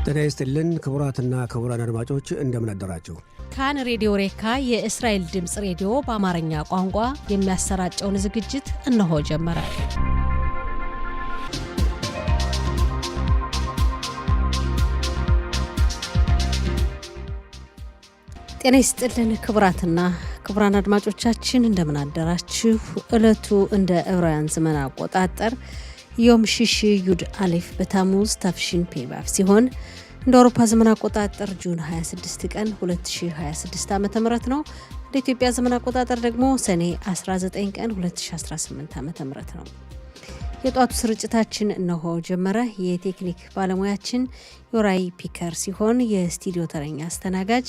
ጤና ይስጥልን ክቡራትና ክቡራን አድማጮች እንደምን አደራችሁ። ካን ሬዲዮ ሬካ የእስራኤል ድምጽ ሬዲዮ በአማርኛ ቋንቋ የሚያሰራጨውን ዝግጅት እነሆ ጀመረ። ጤና ይስጥልን ክቡራትና ክቡራን አድማጮቻችን እንደምን አደራችሁ። ዕለቱ እንደ ዕብራውያን ዘመን አቆጣጠር ዮም ሽሽ ዩድ አሌፍ በታሙዝ ታፍሺን ፔባፍ ሲሆን እንደ አውሮፓ ዘመን አቆጣጠር ጁን 26 ቀን 2026 ዓ.ም ነው። እንደ ኢትዮጵያ ዘመን አቆጣጠር ደግሞ ሰኔ 19 ቀን 2018 ዓ.ም ነው። የጧቱ ስርጭታችን እነሆ ጀመረ። የቴክኒክ ባለሙያችን ዮራይ ፒከር ሲሆን የስቱዲዮ ተረኛ አስተናጋጅ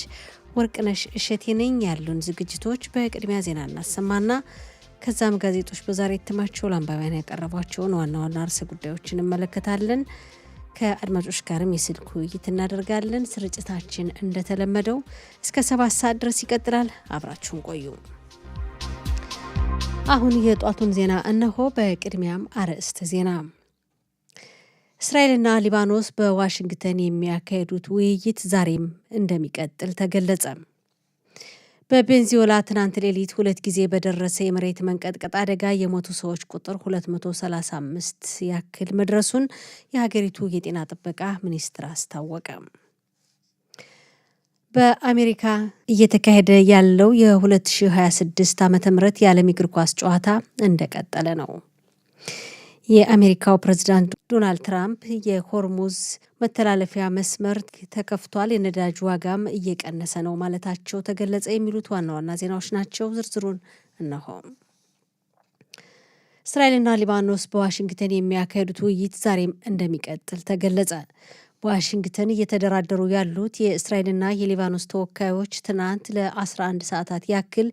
ወርቅነሽ እሸቴ ነኝ። ያሉን ዝግጅቶች በቅድሚያ ዜና እናሰማና ከዛም ጋዜጦች በዛሬ እትማቸው ለአንባቢያን ያቀረቧቸውን ዋና ዋና ርዕሰ ጉዳዮችን እንመለከታለን። ከአድማጮች ጋርም የስልክ ውይይት እናደርጋለን። ስርጭታችን እንደተለመደው እስከ 7 ሰዓት ድረስ ይቀጥላል። አብራችሁን ቆዩ። አሁን የጧቱን ዜና እነሆ። በቅድሚያም አርዕስተ ዜና። እስራኤልና ሊባኖስ በዋሽንግተን የሚያካሄዱት ውይይት ዛሬም እንደሚቀጥል ተገለጸ። በቤንዚዮላ ትናንት ሌሊት 2 ጊዜ በደረሰ የመሬት መንቀጥቀጥ አደጋ የሞቱ ሰዎች ቁጥር 235 ያክል መድረሱን የሀገሪቱ የጤና ጥበቃ ሚኒስቴር አስታወቀ። በአሜሪካ እየተካሄደ ያለው የ2026 ዓ.ም የዓለም እግር ኳስ ጨዋታ እንደቀጠለ ነው። የአሜሪካው ፕሬዝዳንት ዶናልድ ትራምፕ የሆርሙዝ መተላለፊያ መስመር ተከፍቷል፣ የነዳጅ ዋጋም እየቀነሰ ነው ማለታቸው ተገለጸ። የሚሉት ዋና ዋና ዜናዎች ናቸው። ዝርዝሩን እነሆ። እስራኤልና ሊባኖስ በዋሽንግተን የሚያካሄዱት ውይይት ዛሬም እንደሚቀጥል ተገለጸ። በዋሽንግተን እየተደራደሩ ያሉት የእስራኤልና የሊባኖስ ተወካዮች ትናንት ለ11 ሰዓታት ያክል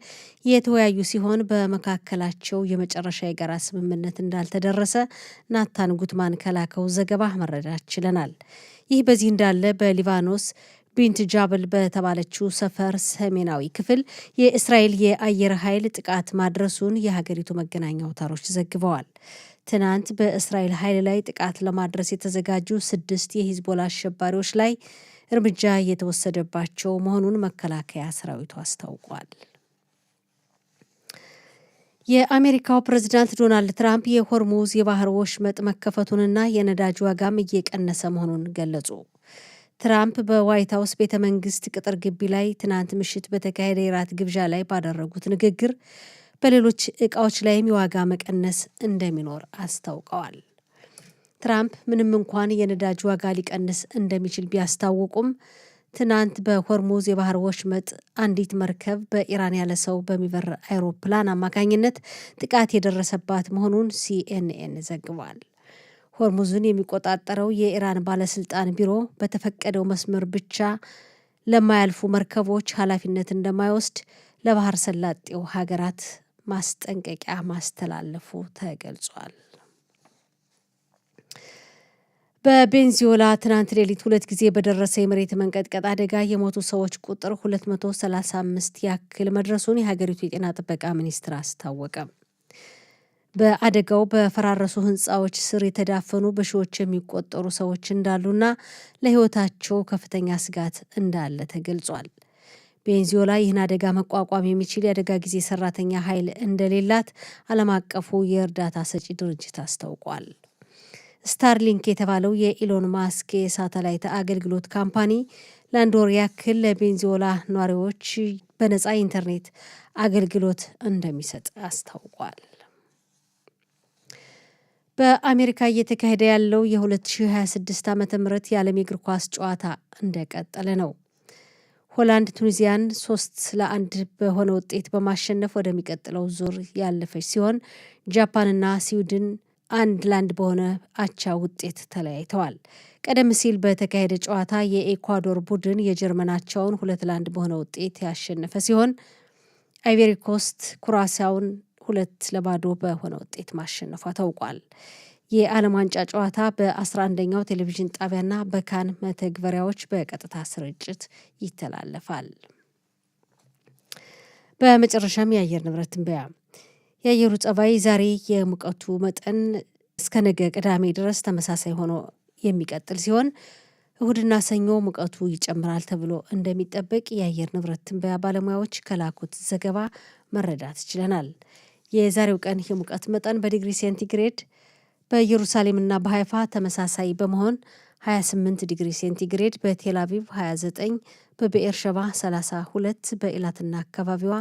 የተወያዩ ሲሆን በመካከላቸው የመጨረሻ የጋራ ስምምነት እንዳልተደረሰ ናታን ጉትማን ከላከው ዘገባ መረዳት ችለናል። ይህ በዚህ እንዳለ በሊባኖስ ቢንት ጃብል በተባለችው ሰፈር ሰሜናዊ ክፍል የእስራኤል የአየር ኃይል ጥቃት ማድረሱን የሀገሪቱ መገናኛ አውታሮች ዘግበዋል። ትናንት በእስራኤል ኃይል ላይ ጥቃት ለማድረስ የተዘጋጁ 6 የሂዝቦላ አሸባሪዎች ላይ እርምጃ የተወሰደባቸው መሆኑን መከላከያ ሰራዊቱ አስታውቋል። የአሜሪካው ፕሬዝዳንት ዶናልድ ትራምፕ የሆርሙዝ የባህር ወሽመጥ መከፈቱንና የነዳጅ ዋጋም እየቀነሰ መሆኑን ገለጹ። ትራምፕ በዋይት ሀውስ ቤተ መንግስት ቅጥር ግቢ ላይ ትናንት ምሽት በተካሄደ የራት ግብዣ ላይ ባደረጉት ንግግር በሌሎች ዕቃዎች ላይም የዋጋ መቀነስ እንደሚኖር አስታውቀዋል። ትራምፕ ምንም እንኳን የነዳጅ ዋጋ ሊቀንስ እንደሚችል ቢያስታውቁም ትናንት በሆርሙዝ የባህር ወሽመጥ አንዲት መርከብ በኢራን ያለ ሰው በሚበር አይሮፕላን አማካኝነት ጥቃት የደረሰባት መሆኑን ሲኤንኤን ዘግቧል። ሆርሙዝን የሚቆጣጠረው የኢራን ባለስልጣን ቢሮ በተፈቀደው መስመር ብቻ ለማያልፉ መርከቦች ኃላፊነት እንደማይወስድ ለባህር ሰላጤው ሀገራት ማስጠንቀቂያ ማስተላለፉ ተገልጿል። በቤንዚዮላ ትናንት ሌሊት 2 ጊዜ በደረሰ የመሬት መንቀጥቀጥ አደጋ የሞቱ ሰዎች ቁጥር 235 ያክል መድረሱን የሀገሪቱ የጤና ጥበቃ ሚኒስቴር አስታወቀ። በአደጋው በፈራረሱ ህንፃዎች ስር የተዳፈኑ በሺዎች የሚቆጠሩ ሰዎች እንዳሉና ለህይወታቸው ከፍተኛ ስጋት እንዳለ ተገልጿል። ቤንዚዮላ ይህን አደጋ መቋቋም የሚችል የአደጋ ጊዜ ሰራተኛ ኃይል እንደሌላት ዓለም አቀፉ የእርዳታ ሰጪ ድርጅት አስታውቋል። ስታርሊንክ የተባለው የኢሎን ማስክ የሳተላይት አገልግሎት ካምፓኒ ለአንድ ወር ያክል ለቤንዚዮላ ነዋሪዎች በነፃ ኢንተርኔት አገልግሎት እንደሚሰጥ አስታውቋል። በአሜሪካ እየተካሄደ ያለው የ2026 ዓ.ም የዓለም እግር ኳስ ጨዋታ እንደቀጠለ ነው። ሆላንድ ቱኒዚያን 3-1 በሆነ ውጤት በማሸነፍ ወደሚቀጥለው ዙር ያለፈች ሲሆን ጃፓንና ስዊድን 1-1 በሆነ አቻ ውጤት ተለያይተዋል። ቀደም ሲል በተካሄደ ጨዋታ የኤኳዶር ቡድን የጀርመናቸውን 2-1 በሆነ ውጤት ያሸነፈ ሲሆን አይቬሪ ኮስት ኩራሳውን 2-0 በሆነ ውጤት ማሸነፏ ታውቋል። የዓለም ዋንጫ ጨዋታ በ11ኛው ቴሌቪዥን ጣቢያና በካን መተግበሪያዎች በቀጥታ ስርጭት ይተላለፋል። በመጨረሻም የአየር ንብረት ትንበያ። የአየሩ ጸባይ ዛሬ የሙቀቱ መጠን እስከ ነገ ቅዳሜ ድረስ ተመሳሳይ ሆኖ የሚቀጥል ሲሆን እሁድና ሰኞ ሙቀቱ ይጨምራል ተብሎ እንደሚጠበቅ የአየር ንብረት ትንበያ ባለሙያዎች ከላኩት ዘገባ መረዳት ችለናል። የዛሬው ቀን የሙቀት መጠን በዲግሪ ሴንቲግሬድ በኢየሩሳሌምና በሃይፋ ተመሳሳይ በመሆን 28 ዲግሪ ሴንቲግሬድ፣ በቴል አቪቭ 29፣ በብኤርሸባ 32፣ በኢላትና አካባቢዋ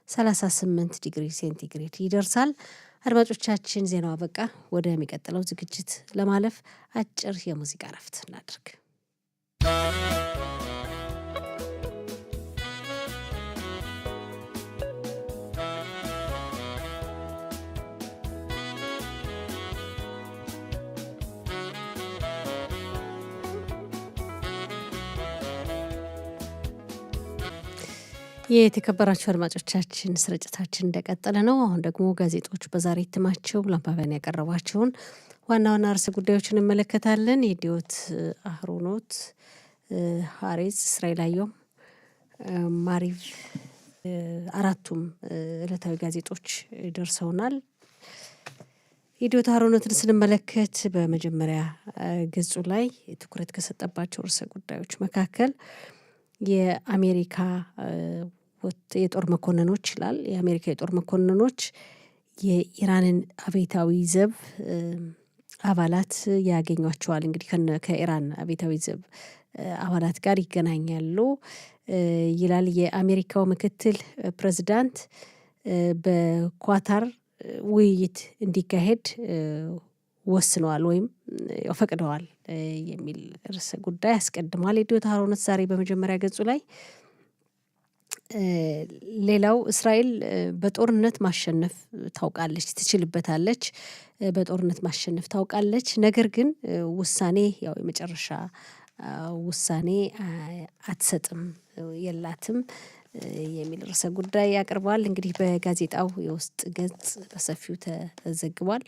38 ዲግሪ ሴንቲግሬድ ይደርሳል። አድማጮቻችን ዜናው አበቃ። ወደሚቀጥለው ዝግጅት ለማለፍ አጭር የሙዚቃ ረፍት እናድርግ። የተከበራችሁ አድማጮቻችን ስርጭታችን እንደቀጠለ ነው። አሁን ደግሞ ጋዜጦች በዛሬ እትማቸው ለአንባቢያን ያቀረቧቸውን ዋና ዋና ርዕሰ ጉዳዮችን እንመለከታለን። የዲዮት አህሮኖት፣ ሀሬዝ፣ እስራኤል አየም፣ ማሪቭ አራቱም ዕለታዊ ጋዜጦች ደርሰውናል። የዲዮት አህሮኖትን ስንመለከት በመጀመሪያ ገጹ ላይ ትኩረት ከሰጠባቸው ርዕሰ ጉዳዮች መካከል የአሜሪካ የጦር መኮንኖች ይላል። የአሜሪካ የጦር መኮንኖች የኢራንን አብዮታዊ ዘብ አባላት ያገኟቸዋል። እንግዲህ ከኢራን አብዮታዊ ዘብ አባላት ጋር ይገናኛሉ ይላል። የአሜሪካው ምክትል ፕሬዚዳንት በኳታር ውይይት እንዲካሄድ ወስነዋል ወይም ፈቅደዋል የሚል ርዕሰ ጉዳይ አስቀድሟል። የዲዮት አህሮኖት ዛሬ በመጀመሪያ ገጹ ላይ ሌላው እስራኤል በጦርነት ማሸነፍ ታውቃለች፣ ትችልበታለች፣ በጦርነት ማሸነፍ ታውቃለች። ነገር ግን ውሳኔ ያው የመጨረሻ ውሳኔ አትሰጥም፣ የላትም የሚል ርዕሰ ጉዳይ ያቀርባል። እንግዲህ በጋዜጣው የውስጥ ገጽ በሰፊው ተዘግቧል።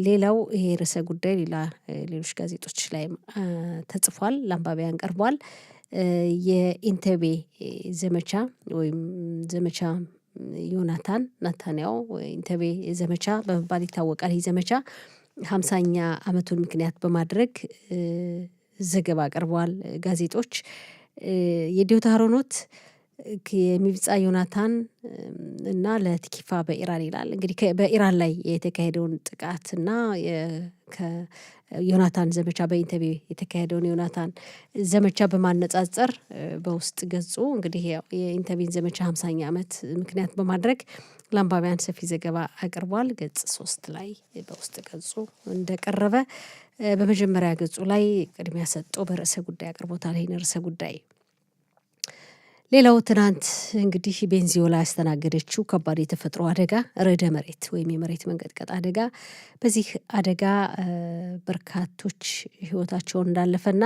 ሌላው ይሄ ርዕሰ ጉዳይ ሌሎች ጋዜጦች ላይ ተጽፏል፣ ለአንባቢያን ቀርቧል። የኢንተቤ ዘመቻ ወይም ዘመቻ ዮናታን ናታንያው ኢንተቤ ዘመቻ በመባል ይታወቃል። ይህ ዘመቻ 50ኛ ዓመቱን ምክንያት በማድረግ ዘገባ አቅርበዋል ጋዜጦች። የዲዮት አህሮኖት የሚብጻ ዮናታን እና ለትኪፋ በኢራን ይላል። እንግዲህ በኢራን ላይ የተካሄደውን ጥቃት እና ከዮናታን ዘመቻ በኢንተቤ የተካሄደውን ዮናታን ዘመቻ በማነጻጸር በውስጥ ገጹ እንግዲህ የኢንተቤን ዘመቻ 50ኛ ዓመት ምክንያት በማድረግ ለአንባቢያን ሰፊ ዘገባ አቅርቧል። ገጽ 3 ላይ በውስጥ ገጹ እንደቀረበ በመጀመሪያ ገጹ ላይ ቅድሚያ ሰጥቶ በርዕሰ ጉዳይ አቅርቦታል። ይህን ርዕሰ ጉዳይ ሌላው ትናንት እንግዲህ ቤንዚዮላ ያስተናገደችው ከባድ የተፈጥሮ አደጋ ርዕደ መሬት ወይም የመሬት መንቀጥቀጥ አደጋ፣ በዚህ አደጋ በርካቶች ሕይወታቸውን እንዳለፈና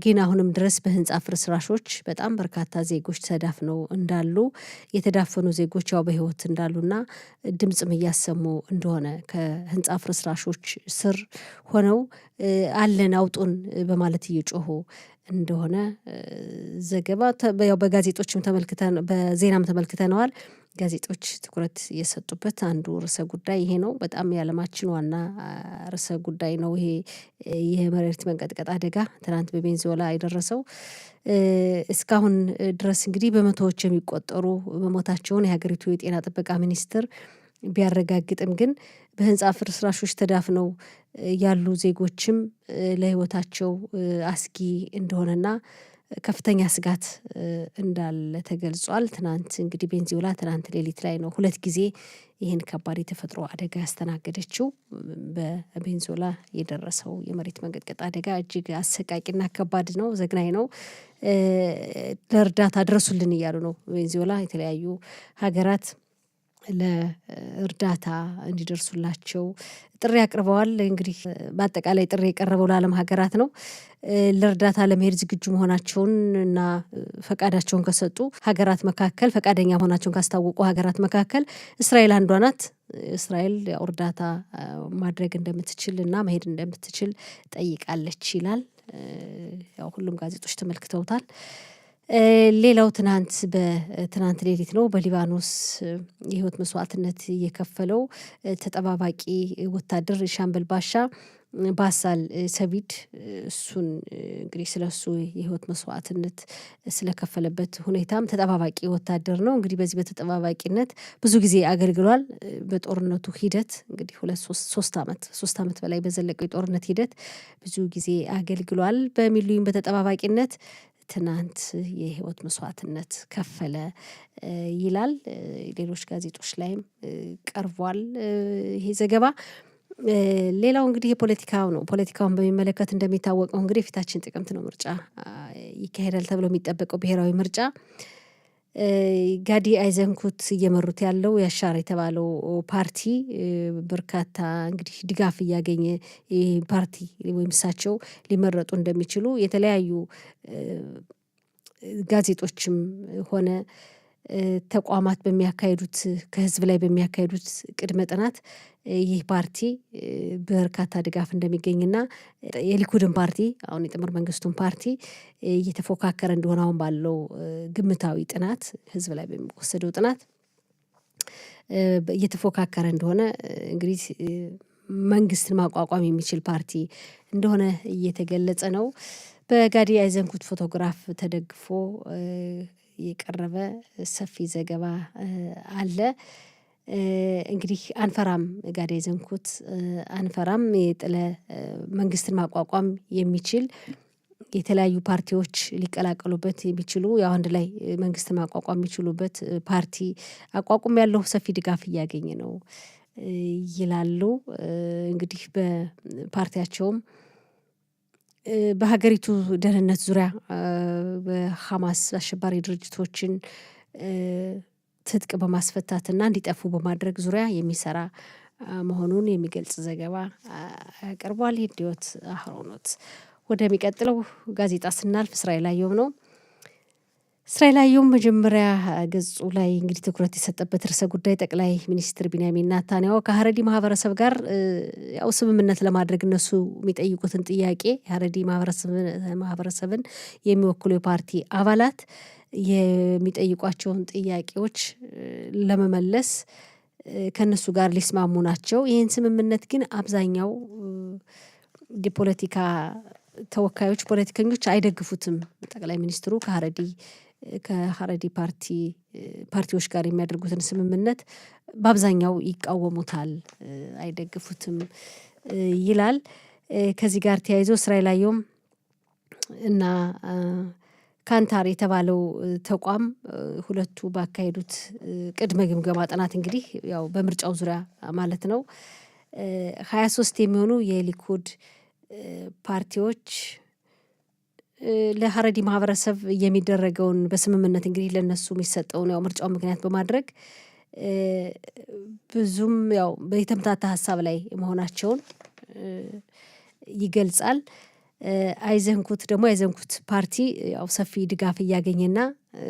ግን አሁንም ድረስ በህንፃ ፍርስራሾች በጣም በርካታ ዜጎች ተዳፍነው እንዳሉ፣ የተዳፈኑ ዜጎች ያው በሕይወት እንዳሉና ድምፅም እያሰሙ እንደሆነ ከህንፃ ፍርስራሾች ስር ሆነው አለን አውጡን በማለት እየጮሁ እንደሆነ ዘገባ ያው በጋዜጦችም በዜናም ተመልክተነዋል። ጋዜጦች ትኩረት የሰጡበት አንዱ ርዕሰ ጉዳይ ይሄ ነው። በጣም የዓለማችን ዋና ርዕሰ ጉዳይ ነው ይሄ የመሬት መንቀጥቀጥ አደጋ ትናንት በቬንዙዌላ የደረሰው። እስካሁን ድረስ እንግዲህ በመቶዎች የሚቆጠሩ መሞታቸውን የሀገሪቱ የጤና ጥበቃ ሚኒስትር ቢያረጋግጥም ግን በህንፃ ፍርስራሾች ተዳፍነው ያሉ ዜጎችም ለህይወታቸው አስጊ እንደሆነና ከፍተኛ ስጋት እንዳለ ተገልጿል። ትናንት እንግዲህ ቤንዚዮላ ትናንት ሌሊት ላይ ነው 2 ጊዜ ይህን ከባድ የተፈጥሮ አደጋ ያስተናገደችው። በቤንዚዮላ የደረሰው የመሬት መንቀጥቀጥ አደጋ እጅግ አሰቃቂና ከባድ ነው፣ ዘግናኝ ነው። ለእርዳታ ድረሱልን እያሉ ነው ቤንዚዮላ የተለያዩ ሀገራት ለእርዳታ እንዲደርሱላቸው ጥሪ አቅርበዋል። እንግዲህ በአጠቃላይ ጥሪ የቀረበው ለዓለም ሀገራት ነው። ለእርዳታ ለመሄድ ዝግጁ መሆናቸውን እና ፈቃዳቸውን ከሰጡ ሀገራት መካከል ፈቃደኛ መሆናቸውን ካስታወቁ ሀገራት መካከል እስራኤል አንዷ ናት። እስራኤል እርዳታ ማድረግ እንደምትችል እና መሄድ እንደምትችል ጠይቃለች ይላል። ያው ሁሉም ጋዜጦች ተመልክተውታል። ሌላው በትናንት ሌሊት ነው በሊባኖስ የህይወት መስዋዕትነት የከፈለው ተጠባባቂ ወታደር ሻምበል ባሻ ባሳል ሰቢድ እሱን እንግዲህ ስለሱ የህይወት መስዋዕትነት ስለከፈለበት ሁኔታም ተጠባባቂ ወታደር ነው። እንግዲህ በዚህ በተጠባባቂነት ብዙ ጊዜ አገልግሏል። በጦርነቱ ሂደት እንግዲህ 3 ዓመት በላይ በዘለቀው የጦርነት ሂደት ብዙ ጊዜ አገልግሏል። በሚሊዮን በተጠባባቂነት ትናንት የህይወት መስዋዕትነት ከፈለ ይላል። ሌሎች ጋዜጦች ላይም ቀርቧል ይሄ ዘገባ። ሌላው እንግዲህ የፖለቲካው ነው። ፖለቲካውን በሚመለከት እንደሚታወቀው እንግዲህ የፊታችን ጥቅምት ነው ምርጫ ይካሄዳል ተብሎ የሚጠበቀው ብሔራዊ ምርጫ። ጋዲ አይዘንኩት እየመሩት ያለው ያሻር የተባለው ፓርቲ በርካታ እንግዲህ ድጋፍ እያገኘ ፓርቲ ወይም እሳቸው ሊመረጡ እንደሚችሉ የተለያዩ ጋዜጦችም ሆነ ተቋማት በሚያካሂዱት ከህዝብ ላይ በሚያካሂዱት ቅድመ ጥናት ይህ ፓርቲ በርካታ ድጋፍ እንደሚገኝና የሊኩድን ፓርቲ አሁን የጥምር መንግስቱን ፓርቲ እየተፎካከረ እንደሆነ አሁን ባለው ግምታዊ ጥናት ህዝብ ላይ በሚወሰደው ጥናት እየተፎካከረ እንደሆነ እንግዲህ መንግስትን ማቋቋም የሚችል ፓርቲ እንደሆነ እየተገለጸ ነው። በጋዲ አይዘንኩት ፎቶግራፍ ተደግፎ የቀረበ ሰፊ ዘገባ አለ። እንግዲህ አንፈራም ጋዲ አይዘንኩት አንፈራም የጥለ መንግስትን ማቋቋም የሚችል የተለያዩ ፓርቲዎች ሊቀላቀሉበት የሚችሉ ያው አንድ ላይ መንግስትን ማቋቋም የሚችሉበት ፓርቲ አቋቁም ያለው ሰፊ ድጋፍ እያገኘ ነው ይላሉ። እንግዲህ በፓርቲያቸውም በሀገሪቱ ደህንነት ዙሪያ በሐማስ አሸባሪ ድርጅቶችን ትጥቅ በማስፈታትና እንዲጠፉ በማድረግ ዙሪያ የሚሰራ መሆኑን የሚገልጽ ዘገባ አቅርቧል። የህይወት አህሮኖት ወደሚቀጥለው ጋዜጣ ስናልፍ እስራኤል አየሁም ነው። እስራኤል አየሁም መጀመሪያ ገጹ ላይ እንግዲህ ትኩረት የሰጠበት ርዕሰ ጉዳይ ጠቅላይ ሚኒስትር ቢንያሚን ኔታንያሁ ከሀረሪ ማህበረሰብ ጋር ያው ስምምነት ለማድረግ እነሱ የሚጠይቁትን ጥያቄ የሀረሪ ማህበረሰብን የሚወክሉ የፓርቲ አባላት የሚጠይቋቸውን ጥያቄዎች ለመመለስ ከእነሱ ጋር ሊስማሙ ናቸው። ይህን ስምምነት ግን አብዛኛው የፖለቲካ ተወካዮች ፖለቲከኞች አይደግፉትም። ጠቅላይ ሚኒስትሩ ከሀረዲ ፓርቲዎች ጋር የሚያደርጉትን ስምምነት በአብዛኛው ይቃወሙታል፣ አይደግፉትም ይላል። ከዚህ ጋር ተያይዞ እስራኤል አየሁም እና ካንታር የተባለው ተቋም ሁለቱ ባካሄዱት ቅድመ ግምገማ ጥናት እንግዲህ ያው በምርጫው ዙሪያ ማለት ነው 23 የሚሆኑ የሊኩድ ፓርቲዎች ለሀረዲ ማህበረሰብ የሚደረገውን በስምምነት እንግዲህ ለነሱ የሚሰጠውን ያው ምርጫው ምክንያት በማድረግ ብዙም ያው የተምታታ ሀሳብ ላይ መሆናቸውን ይገልጻል። አይዘንኩት ፓርቲ ያው ሰፊ ድጋፍ እያገኘና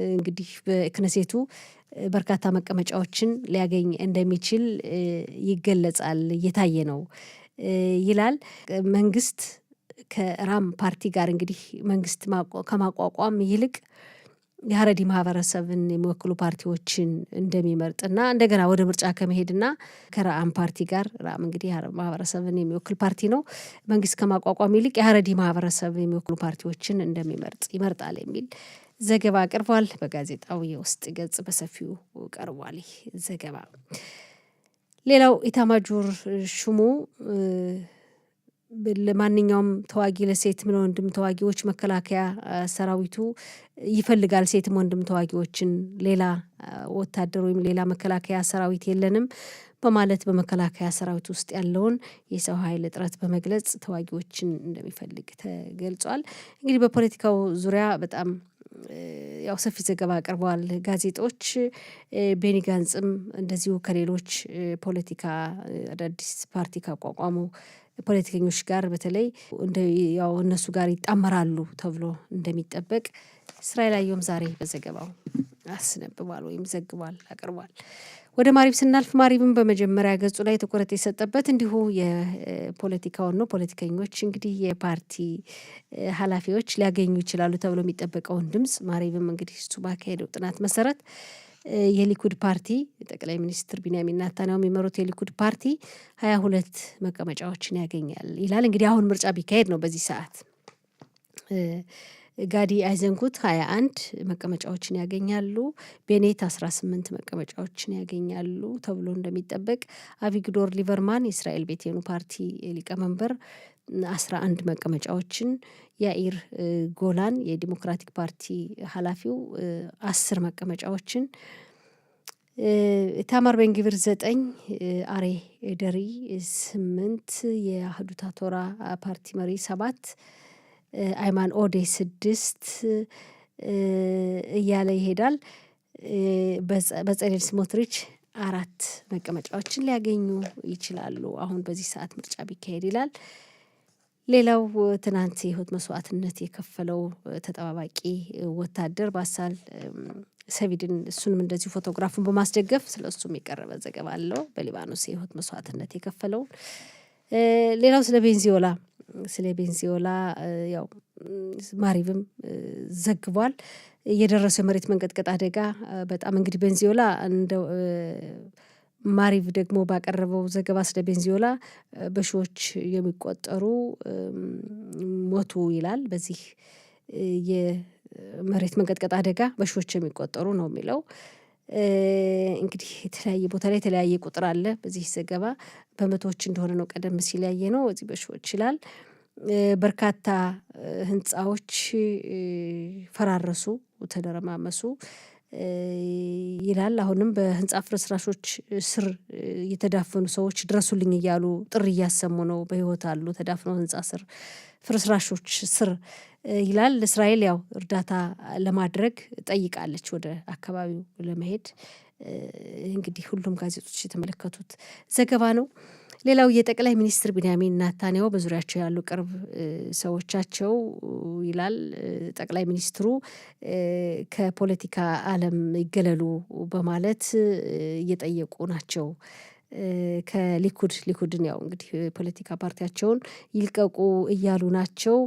እንግዲህ በክነሴቱ በርካታ መቀመጫዎችን ሊያገኝ እንደሚችል ይገለጻል፣ እየታየ ነው ይላል። መንግስት ከራም ፓርቲ ጋር እንግዲህ መንግስት ከማቋቋም ይልቅ የሀረዲ ማህበረሰብን የሚወክሉ ፓርቲዎችን እንደሚመርጥና እንደገና ወደ ምርጫ ከመሄድና ከራም ፓርቲ ጋር ራም እንግዲህ ማህበረሰብን የሚወክል ፓርቲ ነው። መንግስት ከማቋቋም ይልቅ የሀረዲ ማህበረሰብ የሚወክሉ ፓርቲዎችን ይመርጣል የሚል ዘገባ አቅርቧል። በጋዜጣው የውስጥ ገጽ በሰፊው ቀርቧል ዘገባ። ሌላው ኢታማጆር ሹሙ ለማንኛውም ተዋጊ ለሴትም ለወንድም ተዋጊዎች መከላከያ ሰራዊቱ ይፈልጋል። ሴትም ወንድም ተዋጊዎችን ሌላ ወታደር ወይም ሌላ መከላከያ ሰራዊት የለንም በማለት በመከላከያ ሰራዊት ውስጥ ያለውን የሰው ኃይል እጥረት በመግለጽ ተዋጊዎችን እንደሚፈልግ ተገልጿል። እንግዲህ በፖለቲካው ዙሪያ በጣም ያው ሰፊ ዘገባ አቅርበዋል ጋዜጦች። ቤኒ ጋንጽም እንደዚሁ ከሌሎች ፖለቲካ አዳዲስ ፓርቲ ካቋቋሙ ፖለቲከኞች ጋር በተለይ ያው እነሱ ጋር ይጣመራሉ ተብሎ እንደሚጠበቅ እስራኤል አየሁም ዛሬ በዘገባው አስነብቧል ወይም ዘግቧል፣ አቅርቧል። ወደ ማሪብ ስናልፍ ማሪብን በመጀመሪያ ገጹ ላይ ትኩረት የሰጠበት እንዲሁ የፖለቲካውን ነው። ፖለቲከኞች እንግዲህ የፓርቲ ኃላፊዎች ሊያገኙ ይችላሉ ተብሎ የሚጠበቀውን ድምፅ ማሪብም እንግዲህ እሱ ባካሄደው ጥናት መሰረት የሊኩድ ፓርቲ ጠቅላይ ሚኒስትር ቢንያሚን ኔታንያሁ የሚመሩት የሊኩድ ፓርቲ 22 መቀመጫዎችን ያገኛል ይላል። እንግዲህ አሁን ምርጫ ቢካሄድ ነው በዚህ ሰዓት ጋዲ አይዘንኩት 21 መቀመጫዎችን ያገኛሉ። ቤኔት 18 መቀመጫዎችን ያገኛሉ ተብሎ እንደሚጠበቅ፣ አቪግዶር ሊበርማን የእስራኤል ቤቴኑ ፓርቲ ሊቀመንበር 11 መቀመጫዎችን፣ ያኢር ጎላን የዲሞክራቲክ ፓርቲ ኃላፊው 10 መቀመጫዎችን፣ ታማር ቤንግቪር 9፣ አሬ ደሪ 8፣ የአህዱት አቶራ ፓርቲ መሪ 7፣ አይማን ኦዴ 6 እያለ ይሄዳል። በጸሌል ስሞትሪች 4 መቀመጫዎችን ሊያገኙ ይችላሉ አሁን በዚህ ሰዓት ምርጫ ቢካሄድ ይላል። ሌላው ትናንት የህይወት መስዋዕትነት የከፈለው ተጠባባቂ ወታደር ባሳል ሰቪድን እሱንም እንደዚሁ ፎቶግራፉን በማስደገፍ ስለ እሱም የቀረበ ዘገባ አለው በሊባኖስ የህይወት መስዋዕትነት የከፈለው። ሌላው ስለ ቤንዚዮላ ያው ማሪብም ዘግቧል። የደረሰው የመሬት መንቀጥቀጥ አደጋ በጣም እንግዲህ ቤንዚዮላ እንደ ማሪቭ ደግሞ ባቀረበው ዘገባ ስለ ቤንዚዮላ በሺዎች የሚቆጠሩ ሞቱ ይላል። በዚህ የመሬት መንቀጥቀጥ አደጋ በሺዎች የሚቆጠሩ ነው የሚለው። እንግዲህ የተለያየ ቦታ ላይ የተለያየ ቁጥር አለ። በዚህ ዘገባ በመቶዎች እንደሆነ ነው ቀደም ሲል ያየ ነው። እዚህ በሺዎች ይላል። በርካታ ህንፃዎች ፈራረሱ፣ ተደረማመሱ ይላል። አሁንም በህንፃ ፍርስራሾች ስር የተዳፈኑ ሰዎች ድረሱልኝ እያሉ ጥሪ እያሰሙ ነው። በህይወት አሉ ተዳፍነው ህንፃ ስር ፍርስራሾች ስር ይላል። እስራኤል ያው እርዳታ ለማድረግ ጠይቃለች ወደ አካባቢው ለመሄድ። እንግዲህ ሁሉም ጋዜጦች የተመለከቱት ዘገባ ነው። ሌላው የጠቅላይ ሚኒስትር ቢንያሚን ኔታንያሁ በዙሪያቸው ያሉ ቅርብ ሰዎቻቸው ይላል ጠቅላይ ሚኒስትሩ ከፖለቲካ ዓለም ይገለሉ በማለት እየጠየቁ ናቸው። ሊኩድን ያው እንግዲህ ፖለቲካ ፓርቲያቸውን ይልቀቁ እያሉ ናቸው።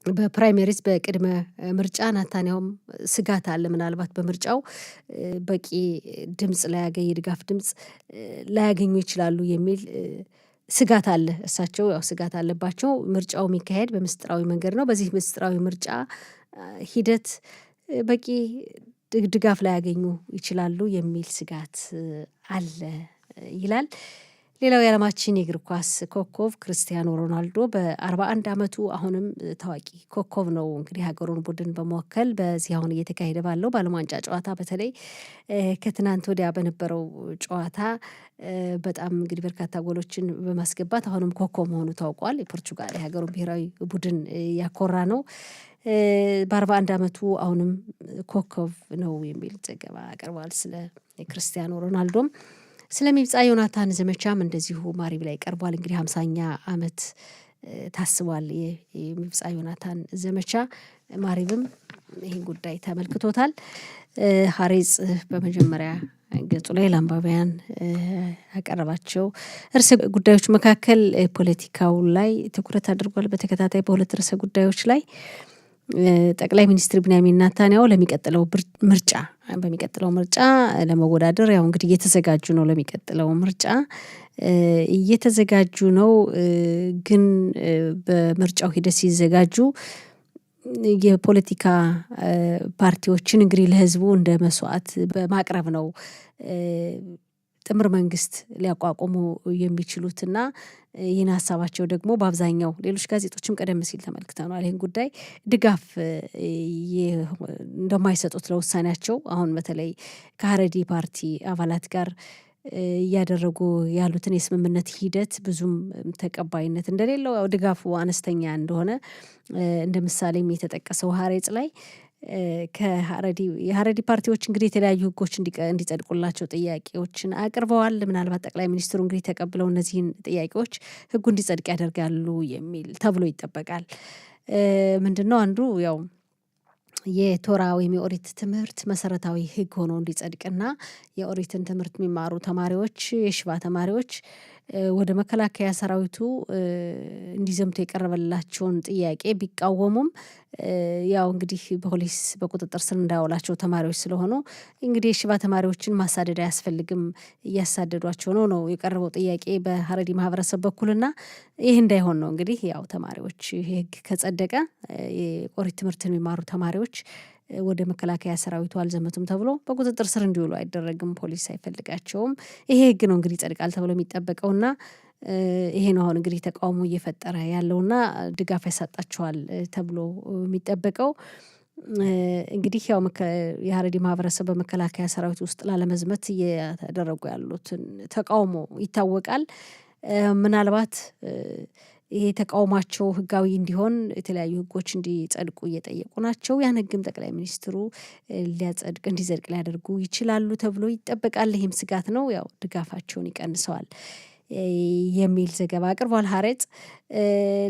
በፕራይሜሪስ በቅድመ ምርጫ ኔታንያሁም ስጋት አለ ምናልባት በምርጫው በቂ ድምፅ የድጋፍ ድምፅ ላያገኙ ይችላሉ የሚል ስጋት አለ። እሳቸው ያው ስጋት አለባቸው። ምርጫው የሚካሄድ በምስጢራዊ መንገድ ነው። በዚህ ምስጢራዊ ምርጫ ሂደት በቂ ድጋፍ ላያገኙ ይችላሉ የሚል ስጋት አለ ይላል። ሌላው የዓለማችን የእግር ኳስ ኮከብ ክርስቲያኖ ሮናልዶ በ41 ዓመቱ አሁንም ታዋቂ ኮከብ ነው። እንግዲህ ሀገሩን ቡድን በመወከል በዚህ አሁን እየተካሄደ ባለው በዓለም ዋንጫ ጨዋታ በተለይ ከትናንት ወዲያ በነበረው ጨዋታ በጣም እንግዲህ በርካታ ጎሎችን በማስገባት አሁንም ኮከብ መሆኑ ታውቋል። የፖርቹጋል የሀገሩን ብሔራዊ ቡድን ያኮራ ነው። በ41 ዓመቱ አሁንም ኮከብ ነው የሚል ዘገባ አቅርቧል። ስለ ክርስቲያኖ ሮናልዶም ስለ ሚብጻ ዮናታን ዘመቻም እንደዚሁ ማሪብ ላይ ቀርቧል። እንግዲህ 50ኛ ዓመት ታስቧል የሚብጻ ዮናታን ዘመቻ። ማሪብም ይህን ጉዳይ ተመልክቶታል። ሀሬጽ በመጀመሪያ ገጹ ላይ ለአንባቢያን ያቀረባቸው ርዕሰ ጉዳዮች መካከል ፖለቲካው ላይ ትኩረት አድርጓል። በተከታታይ በሁለት ርዕሰ ጉዳዮች ላይ ጠቅላይ ሚኒስትር ቢንያሚን ኔታንያሁ በሚቀጥለው ምርጫ ለመወዳደር ያው እንግዲህ እየተዘጋጁ ነው። ለሚቀጥለው ምርጫ እየተዘጋጁ ነው። ግን በምርጫው ሂደት ሲዘጋጁ የፖለቲካ ፓርቲዎችን እንግዲህ ለህዝቡ እንደ መስዋዕት በማቅረብ ነው ጥምር መንግስት ሊያቋቁሙ የሚችሉትና ይህን ሀሳባቸው ደግሞ በአብዛኛው ሌሎች ጋዜጦችም ቀደም ሲል ተመልክተናል። ይህን ጉዳይ ድጋፍ እንደማይሰጡት ለውሳኔያቸው አሁን በተለይ ከሀረዲ ፓርቲ አባላት ጋር እያደረጉ ያሉትን የስምምነት ሂደት ብዙም ተቀባይነት እንደሌለው ያው ድጋፉ አነስተኛ እንደሆነ እንደ ምሳሌም የተጠቀሰው ሀሬጽ ላይ የሀረዲ ፓርቲዎች እንግዲህ የተለያዩ ህጎች እንዲጸድቁላቸው ጥያቄዎችን አቅርበዋል። ምናልባት ጠቅላይ ሚኒስትሩ እንግዲህ ተቀብለው እነዚህን ጥያቄዎች ህጉ እንዲጸድቅ ያደርጋሉ የሚል ተብሎ ይጠበቃል። ምንድነው አንዱ ያው የቶራ ወይም የኦሪት ትምህርት መሰረታዊ ሕግ ሆኖ እንዲጸድቅና የኦሪትን ትምህርት የሚማሩ ተማሪዎች የሽባ ተማሪዎች ወደ መከላከያ ሰራዊቱ እንዲዘምቱ የቀረበላቸውን ጥያቄ ቢቃወሙም ያው እንግዲህ በፖሊስ በቁጥጥር ስር እንዳያውላቸው ተማሪዎች ስለሆኑ እንግዲህ የሽባ ተማሪዎችን ማሳደድ አያስፈልግም እያሳደዷቸው ነው የቀረበው ጥያቄ በሀረሪ ማህበረሰብ በኩልና ይህ እንዳይሆን ነው እንግዲህ ያው ተማሪዎች ሕግ ከጸደቀ የኦሪት ትምህርትን የሚማሩ ተማሪዎች ወደ መከላከያ ሰራዊቱ አልዘመቱም ተብሎ በቁጥጥር ስር እንዲውሉ አይደረግም። ፖሊስ አይፈልጋቸውም። ይሄ ሕግ ነው እንግዲህ ይጸድቃል ተብሎ የሚጠበቀውና ይሄ ነው አሁን እንግዲህ ተቃውሞ እየፈጠረ ያለውና ድጋፍ ያሳጣቸዋል ተብሎ የሚጠበቀው። እንግዲህ ያው የሀረሪ ማህበረሰብ በመከላከያ ሰራዊት ውስጥ ላለመዝመት እየተደረጉ ያሉትን ተቃውሞ ይታወቃል። ምናልባት ይሄ ተቃውሟቸው ህጋዊ እንዲሆን የተለያዩ ህጎች እንዲጸድቁ እየጠየቁ ናቸው። ያን ህግም ጠቅላይ ሚኒስትሩ እንዲጸድቅ ሊያደርጉ ይችላሉ ተብሎ ይጠበቃል። ይህም ስጋት ነው። ያው ድጋፋቸውን ይቀንሰዋል የሚል ዘገባ አቅርቧል ሀሬጽ።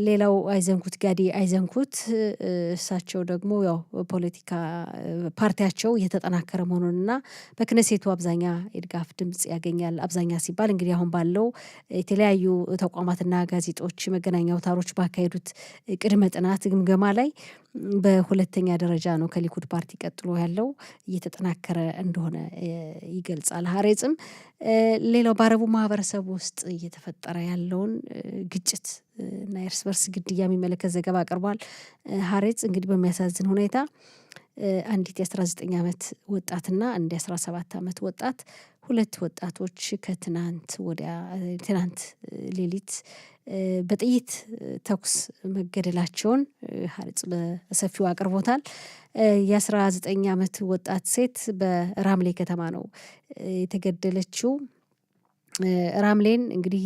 ሌላው አይዘንኩት ጋዲ አይዘንኩት እሳቸው ደግሞ ያው ፖለቲካ ፓርቲያቸው እየተጠናከረ መሆኑንና በክነሴቱ አብዛኛ የድጋፍ ድምጽ ያገኛል። አብዛኛ ሲባል እንግዲህ አሁን ባለው የተለያዩ ተቋማትና ጋዜጦች መገናኛ አውታሮች ባካሄዱት ቅድመ ጥናት ግምገማ ላይ በሁለተኛ ደረጃ ነው ከሊኩድ ፓርቲ ቀጥሎ ያለው እየተጠናከረ እንደሆነ ይገልጻል ሀሬጽም። ሌላው በአረቡ ማህበረሰብ ውስጥ እየተፈጠረ ያለውን ግጭት እና የእርስ በርስ ግድያ የሚመለከት ዘገባ አቅርቧል ሀሬጽ። እንግዲህ በሚያሳዝን ሁኔታ አንዲት የ19 ዓመት ወጣትና አንድ የ17 ዓመት ወጣት ሁለት ወጣቶች ትናንት ሌሊት በጥይት ተኩስ መገደላቸውን ሀሬጽ በሰፊው አቅርቦታል። የ19 ዓመት ወጣት ሴት በራምሌ ከተማ ነው የተገደለችው። ራምሌን እንግዲህ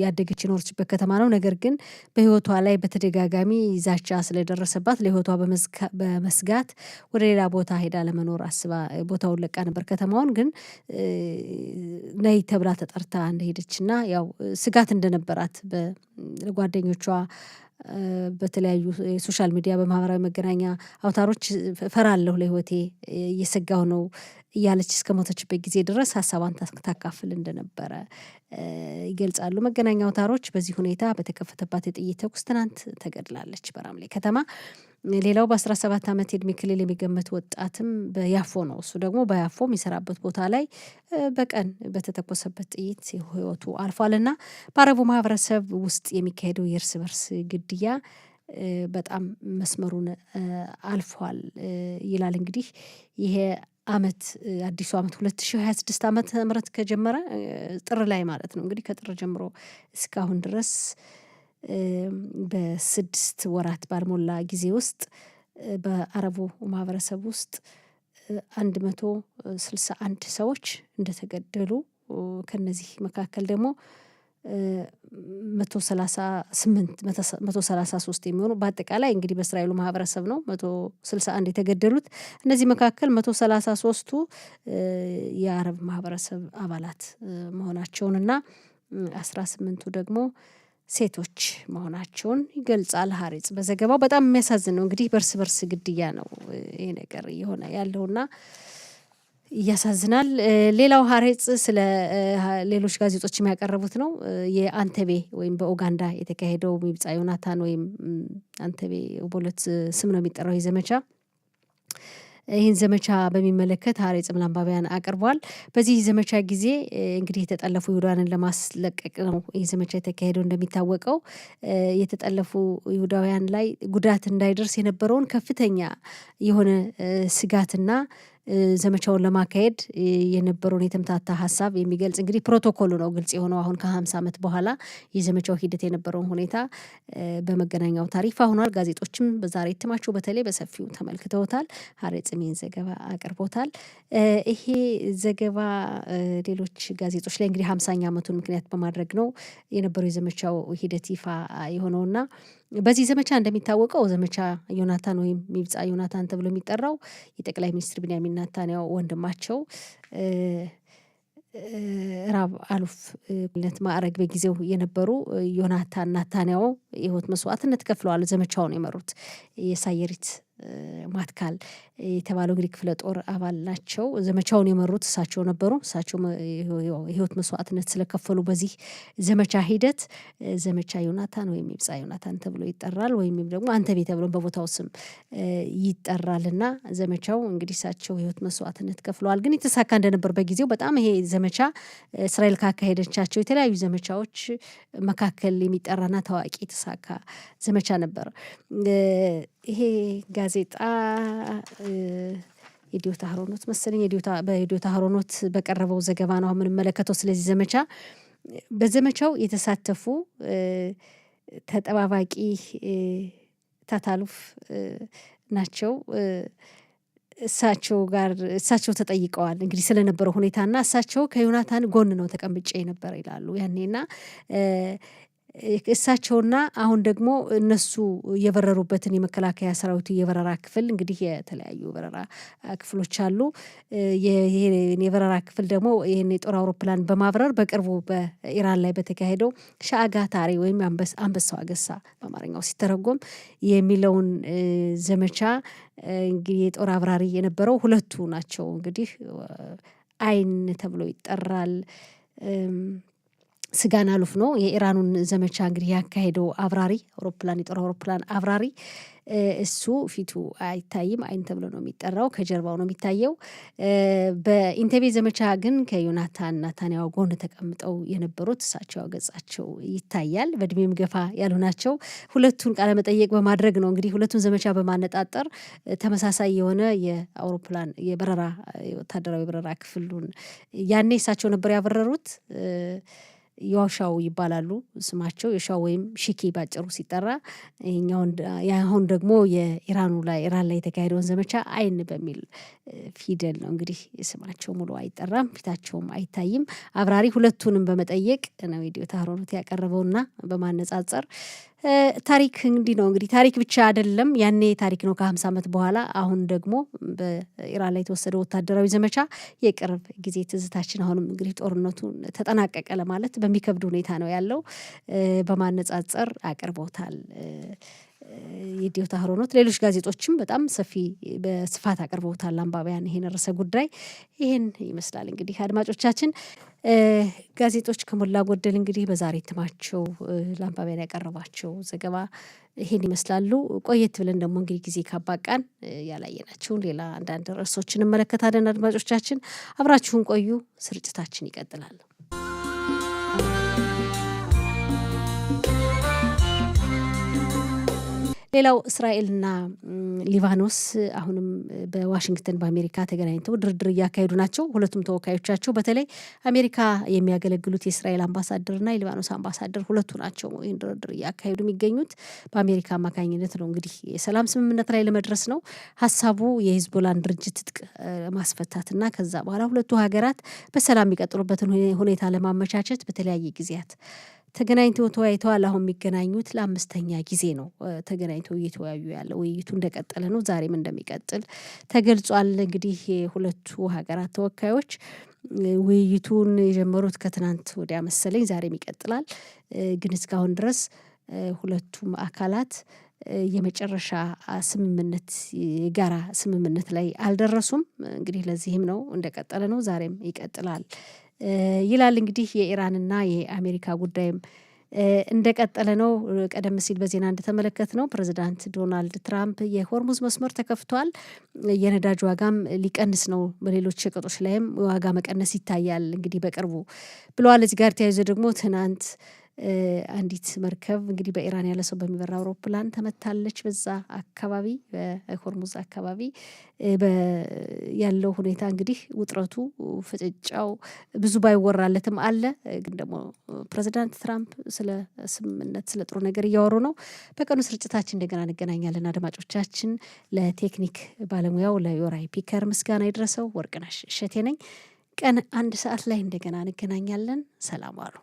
ያደገች የኖረችበት ከተማ ነው። ነገር ግን በህይወቷ ላይ በተደጋጋሚ ዛቻ ስለደረሰባት ለህይወቷ በመስጋት ወደ ሌላ ቦታ ሄዳ ለመኖር አስባ ቦታውን ለቃ ነበር። ከተማውን ግን ነይ ተብላ ተጠርታ እንደሄደችና ያው ስጋት እንደነበራት በጓደኞቿ በተለያዩ የሶሻል ሚዲያ በማህበራዊ መገናኛ አውታሮች ፈራለሁ ለህይወቴ እየሰጋሁ ነው እያለች እስከ ሞተችበት ጊዜ ድረስ ሀሳቧን ታካፍል እንደነበረ ይገልጻሉ መገናኛ አውታሮች። በዚህ ሁኔታ በተከፈተባት የጥይት ተኩስ ትናንት ተገድላለች በራምሌ ከተማ። ሌላው በ17 ዓመት የእድሜ ክልል የሚገመት ወጣትም በያፎ ነው። እሱ ደግሞ በያፎ የሚሰራበት ቦታ ላይ በቀን በተተኮሰበት ጥይት ህይወቱ አልፏልና በአረቡ ማህበረሰብ ውስጥ የሚካሄደው የእርስ በርስ ግድያ በጣም መስመሩን አልፏል ይላል። እንግዲህ ይሄ አዲሱ ዓመት 2026 ዓመተ ምህረት ከጀመረ ጥር ላይ ማለት ነው። እንግዲህ ከጥር ጀምሮ እስካሁን ድረስ በ6 ወራት ባልሞላ ጊዜ ውስጥ በአረቡ ማህበረሰብ ውስጥ 161 ሰዎች እንደተገደሉ ከነዚህ መካከል ደግሞ 133 የሚሆኑ በአጠቃላይ እንግዲህ በእስራኤሉ ማህበረሰብ ነው 161 የተገደሉት። እነዚህ መካከል 133ቱ የአረብ ማህበረሰብ አባላት መሆናቸውንና 18ቱ ደግሞ ሴቶች መሆናቸውን ይገልጻል ሀሬጽ በዘገባው። በጣም የሚያሳዝን ነው እንግዲህ በእርስ በርስ ግድያ ነው ይሄ ነገር እየሆነ ያለውና ያሳዝናል። ሌላው ሀሬጽ ስለ ሌሎች ጋዜጦች የሚያቀርቡት ነው የአንተቤ ወይም በኡጋንዳ የተካሄደው ሚብጻ ዮናታን ወይም አንተቤ በሁለት ስም ነው የሚጠራው ይህ ዘመቻ። ይህን ዘመቻ በሚመለከት ሀሬጽም ለአንባቢያን አቅርቧል። በዚህ ዘመቻ ጊዜ እንግዲህ የተጠለፉ ይሁዳውያንን ለማስለቀቅ ነው ይህ ዘመቻ የተካሄደው። እንደሚታወቀው የተጠለፉ ይሁዳውያን ላይ ጉዳት እንዳይደርስ የነበረውን ከፍተኛ የሆነ ስጋትና ዘመቻውን ለማካሄድ የነበረውን የተምታታ ሀሳብ የሚገልጽ እንግዲህ ፕሮቶኮሉ ነው ግልጽ የሆነው። አሁን ከ50 ዓመት በኋላ የዘመቻው ሂደት የነበረውን ሁኔታ በመገናኛው ታሪፍ ሆኗል። ጋዜጦችም በዛሬ እትማቸው በተለይ በሰፊው ተመልክተውታል። ሀሬጽም ይህን ዘገባ አቅርቦታል። ይሄ ዘገባ ሌሎች ጋዜጦች ላይ እንግዲህ 50ኛ ዓመቱን ምክንያት በማድረግ ነው የነበረው የዘመቻው ሂደት ይፋ የሆነውና በዚህ ዘመቻ እንደሚታወቀው ዘመቻ ዮናታን ወይም ሚብጻ ዮናታን ተብሎ የሚጠራው የጠቅላይ ሚኒስትር ቢንያሚን ኔታንያሁ ወንድማቸው ራብ አሉፍ ማዕረግ በጊዜው የነበሩ ዮናታን ኔታንያሁ የህይወት መስዋዕትነት ከፍለዋል። ዘመቻውን የመሩት የሳየሪት ማትካል የተባለው እንግዲህ ክፍለ ጦር አባል ናቸው። ዘመቻውን የመሩት እሳቸው ነበሩ። እሳቸው የህይወት መስዋዕትነት ስለከፈሉ በዚህ ዘመቻ ሂደት ዘመቻ ዮናታን ወይም ይብጻ ዮናታን ተብሎ ይጠራል። ወይም ደግሞ አንተቤ ተብሎ በቦታው ስም ይጠራልና ዘመቻው እንግዲህ እሳቸው የህይወት መስዋዕትነት ከፍለዋል። ግን የተሳካ እንደነበር በጊዜው በጣም ይሄ ዘመቻ እስራኤል ካካሄደቻቸው የተለያዩ ዘመቻዎች መካከል የሚጠራና ታዋቂ የተሳካ ዘመቻ ነበር። ይሄ ጋዜጣ የዲዮታ ሀሮኖት መሰለኝ በዲዮታ ሀሮኖት በቀረበው ዘገባ ነው የምንመለከተው። ስለዚህ ዘመቻ በዘመቻው የተሳተፉ ተጠባባቂ ታታሉፍ ናቸው። እሳቸው ተጠይቀዋል እንግዲህ ስለነበረው ሁኔታና እሳቸው ከዮናታን ጎን ነው ተቀምጬ ነበር ይላሉ ያኔና እሳቸውና አሁን ደግሞ እነሱ የበረሩበትን የመከላከያ ሰራዊቱ የበረራ ክፍል እንግዲህ የተለያዩ በረራ ክፍሎች አሉ። የበረራ ክፍል ደግሞ ይህን የጦር አውሮፕላን በማብረር በቅርቡ በኢራን ላይ በተካሄደው ሻአጋ ታሪ ወይም አንበሳው አገሳ በአማርኛው ሲተረጎም የሚለውን ዘመቻ እንግዲህ የጦር አብራሪ የነበረው ሁለቱ ናቸው። እንግዲህ አይን ተብሎ ይጠራል። ስጋን አሉፍ ነው የኢራኑን ዘመቻ እንግዲህ ያካሄደው አብራሪ የጦር አውሮፕላን አብራሪ እሱ ፊቱ አይታይም፣ አይን ተብሎ ነው የሚጠራው፣ ከጀርባው ነው የሚታየው። በኢንተቤ ዘመቻ ግን ከዮናታን ናታንያሁ ጎን ተቀምጠው የነበሩት እሳቸው ገጻቸው ይታያል። በእድሜም ገፋ ያሉ ናቸው። ሁለቱን ቃለመጠየቅ በማድረግ ነው እንግዲህ ሁለቱን ዘመቻ በማነጣጠር ተመሳሳይ የሆነ የአውሮፕላን የበረራ ወታደራዊ በረራ ክፍሉን ያኔ እሳቸው ነበር ያበረሩት። የሻው ይባላሉ ስማቸው የሻው ወይም ሺኪ ባጭሩ ሲጠራ። አሁን ደግሞ ኢራን ላይ የተካሄደውን ዘመቻ አይን በሚል ፊደል ነው እንግዲህ ስማቸው ሙሉ አይጠራም፣ ፊታቸውም አይታይም። አብራሪ ሁለቱንም በመጠየቅ ነው የዲዮታ ሀሮኖት ያቀረበውና በማነጻጸር ታሪክ እንዲህ ነው እንግዲህ ታሪክ ብቻ አይደለም። ያኔ ታሪክ ነው ከ50 ዓመት በኋላ። አሁን ደግሞ በኢራን ላይ የተወሰደው ወታደራዊ ዘመቻ የቅርብ ጊዜ ትዝታችን። አሁንም እንግዲህ ጦርነቱን ተጠናቀቀ ለማለት በሚከብድ ሁኔታ ነው ያለው። በማነጻጸር አቅርቦታል የዲዮታ ሀሮኖት። ሌሎች ጋዜጦችም በጣም በስፋት አቅርበውታል አንባቢያን ይሄን ርዕሰ ጉዳይ። ይሄን ይመስላል እንግዲህ አድማጮቻችን ጋዜጦች ከሞላ ጎደል እንግዲህ በዛሬ እትማቸው ለአንባቢያን ያቀረባቸው ዘገባ ይሄን ይመስላሉ። ቆየት ብለን ደግሞ እንግዲህ ጊዜ ካባቃን ያላየናቸውን ሌላ አንዳንድ ርዕሶችን እንመለከታለን። አድማጮቻችን አብራችሁን ቆዩ። ስርጭታችን ይቀጥላል። ሌላው እስራኤልና ሊባኖስ አሁንም በዋሽንግተን በአሜሪካ ተገናኝተው ድርድር እያካሄዱ ናቸው። ሁለቱም ተወካዮቻቸው በተለይ አሜሪካ የሚያገለግሉት የእስራኤል አምባሳደርና የሊባኖስ አምባሳደር ሁለቱ ናቸው ይህን ድርድር እያካሄዱ የሚገኙት። በአሜሪካ አማካኝነት ነው እንግዲህ የሰላም ስምምነት ላይ ለመድረስ ነው ሀሳቡ። የሂዝቦላን ድርጅት ትጥቅ ማስፈታትና ከዛ በኋላ ሁለቱ ሀገራት በሰላም የሚቀጥሉበትን ሁኔታ ለማመቻቸት በተለያየ ጊዜያት ተገናኝተው ተወያይተዋል። አሁን የሚገናኙት ለ5ኛ ጊዜ ነው ተገናኝተው እየተወያዩ ያለው። ውይይቱ እንደቀጠለ ነው፣ ዛሬም እንደሚቀጥል ተገልጿል። እንግዲህ የሁለቱ ሀገራት ተወካዮች ውይይቱን የጀመሩት ከትናንት ወዲያ መሰለኝ፣ ዛሬም ይቀጥላል። ግን እስካሁን ድረስ ሁለቱም አካላት የመጨረሻ ስምምነት የጋራ ስምምነት ላይ አልደረሱም። እንግዲህ ለዚህም ነው እንደቀጠለ ነው፣ ዛሬም ይቀጥላል ይላል። እንግዲህ የኢራንና የአሜሪካ ጉዳይም እንደቀጠለ ነው። ቀደም ሲል በዜና እንደተመለከት ነው ፕሬዚዳንት ዶናልድ ትራምፕ የሆርሙዝ መስመር ተከፍቷል፣ የነዳጅ ዋጋም ሊቀንስ ነው፣ በሌሎች ሸቀጦች ላይም ዋጋ መቀነስ ይታያል እንግዲህ በቅርቡ ብለዋል። እዚህ ጋር ተያይዞ ደግሞ ትናንት አንዲት መርከብ እንግዲህ በኢራን ያለ ሰው በሚበራ አውሮፕላን ተመታለች። በዛ አካባቢ በሆርሙዝ አካባቢ ያለው ሁኔታ እንግዲህ ውጥረቱ ፍጥጫው ብዙ ባይወራለትም አለ። ግን ደግሞ ፕሬዚዳንት ትራምፕ ስለ ስምምነት ስለ ጥሩ ነገር እያወሩ ነው። በቀኑ ስርጭታችን እንደገና እንገናኛለን። አድማጮቻችን ለቴክኒክ ባለሙያው ለዮራይ ፒከር ምስጋና ይድረሰው። ወርቅነሽ እሸቴ ነኝ። ቀን 1 ሰዓት ላይ እንደገና እንገናኛለን። ሰላም አሉ።